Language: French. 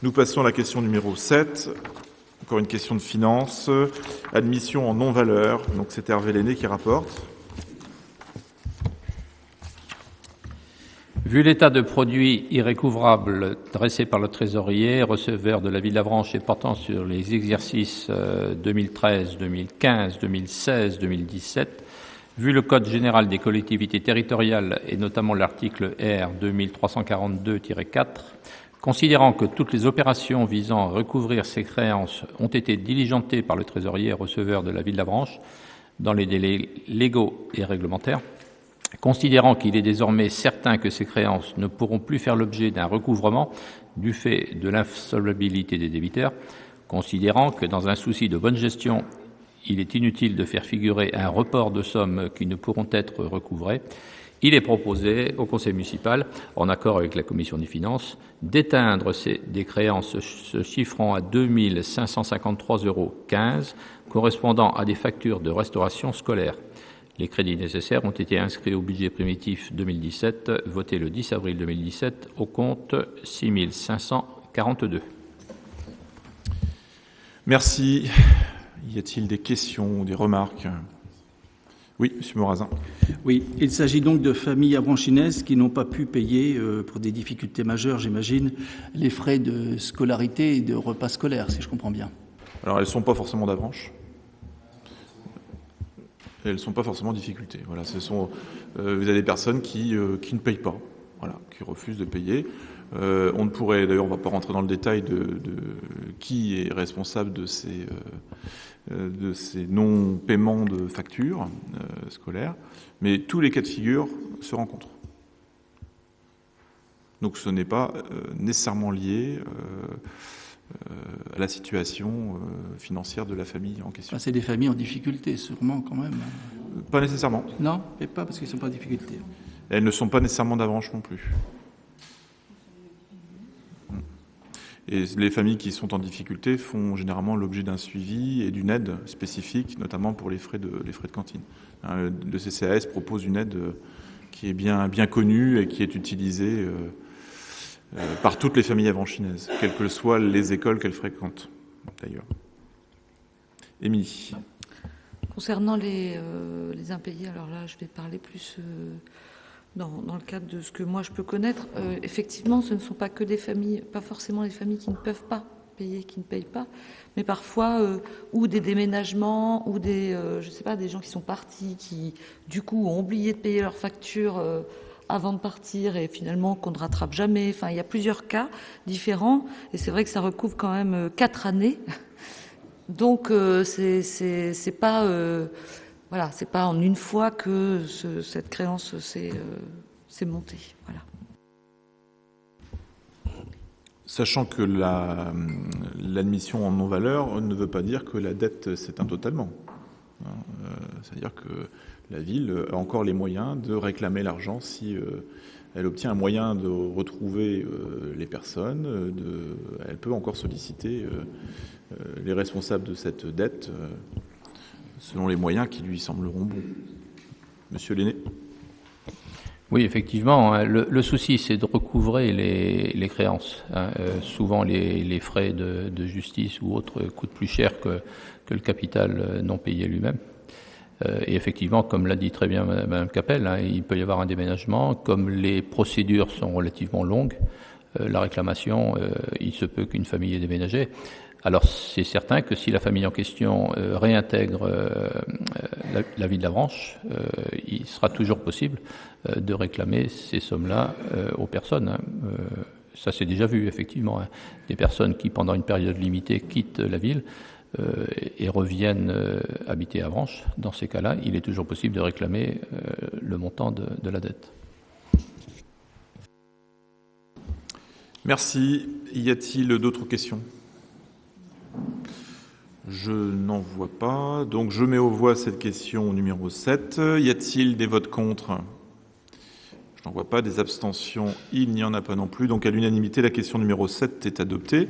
Nous passons à la question numéro 7. Encore une question de finance. Admission en non-valeur. Donc c'est Hervé Lenné qui rapporte. Vu l'état de produits irrécouvrables dressé par le trésorier, receveur de la ville d'Avranches et portant sur les exercices 2013, 2015, 2016, 2017, vu le Code général des collectivités territoriales et notamment l'article R 2342-4, considérant que toutes les opérations visant à recouvrir ces créances ont été diligentées par le trésorier et receveur de la ville d'Avranches dans les délais légaux et réglementaires, considérant qu'il est désormais certain que ces créances ne pourront plus faire l'objet d'un recouvrement du fait de l'insolvabilité des débiteurs, considérant que dans un souci de bonne gestion, il est inutile de faire figurer un report de sommes qui ne pourront être recouvrées, il est proposé au Conseil municipal, en accord avec la Commission des finances, d'éteindre des créances se chiffrant à 2 553,15 € correspondant à des factures de restauration scolaire. Les crédits nécessaires ont été inscrits au budget primitif 2017, voté le 10 avril 2017, au compte 6 542. Merci. Y a-t-il des questions ou des remarques ? Oui, M. Morazin. Oui, il s'agit donc de familles avranchinaises qui n'ont pas pu payer, pour des difficultés majeures, j'imagine, les frais de scolarité et de repas scolaires, si je comprends bien. Alors, elles ne sont pas forcément d'Avranches. Elles ne sont pas forcément en difficulté. Voilà, vous avez des personnes qui ne payent pas, voilà, qui refusent de payer. On ne pourrait, d'ailleurs, on ne va pas rentrer dans le détail de qui est responsable de ces non-paiements de factures scolaires, mais tous les cas de figure se rencontrent. Donc ce n'est pas nécessairement lié à la situation financière de la famille en question. C'est des familles en difficulté, sûrement, quand même. Pas nécessairement. Non, et pas parce qu'ils ne sont pas en difficulté. Elles ne sont pas nécessairement d'Avranches non plus. Et les familles qui sont en difficulté font généralement l'objet d'un suivi et d'une aide spécifique, notamment pour les frais de cantine. Le CCAS propose une aide qui est bien connue et qui est utilisée par toutes les familles avranchinaises, quelles que soient les écoles qu'elles fréquentent, d'ailleurs. Émilie. Concernant les impayés, alors là, je vais parler plus dans le cadre de ce que moi je peux connaître. Effectivement, ce ne sont pas que des familles, pas forcément les familles qui ne peuvent pas payer, qui ne payent pas, mais parfois ou des déménagements ou des gens qui sont partis, qui du coup ont oublié de payer leurs factures avant de partir et finalement qu'on ne rattrape jamais. Enfin, il y a plusieurs cas différents et c'est vrai que ça recouvre quand même 4 années. Donc c'est pas c'est pas en une fois que cette créance s'est montée. Voilà. Sachant que l'admission en non-valeur ne veut pas dire que la dette s'éteint totalement. C'est-à-dire que la ville a encore les moyens de réclamer l'argent si elle obtient un moyen de retrouver les personnes. Elle peut encore solliciter les responsables de cette dette selon les moyens qui lui sembleront bons. Monsieur Lenné. Oui, effectivement. Le souci, c'est de recouvrer les créances. Souvent, les frais de justice ou autres coûtent plus cher que le capital non payé lui-même. Et effectivement, comme l'a dit très bien Mme Capel, il peut y avoir un déménagement. Comme les procédures sont relativement longues, la réclamation, il se peut qu'une famille ait déménagé. Alors c'est certain que si la famille en question réintègre la ville d'Avranches, il sera toujours possible de réclamer ces sommes-là aux personnes. Ça s'est déjà vu, effectivement. Des personnes qui, pendant une période limitée, quittent la ville et reviennent habiter à Avranches. Dans ces cas-là, il est toujours possible de réclamer le montant de la dette. Merci. Y a-t-il d'autres questions ? Je n'en vois pas. Donc je mets aux voix cette question numéro 7. Y a-t-il des votes contre ? Je n'en vois pas. Des abstentions ? Il n'y en a pas non plus. Donc à l'unanimité, la question numéro 7 est adoptée.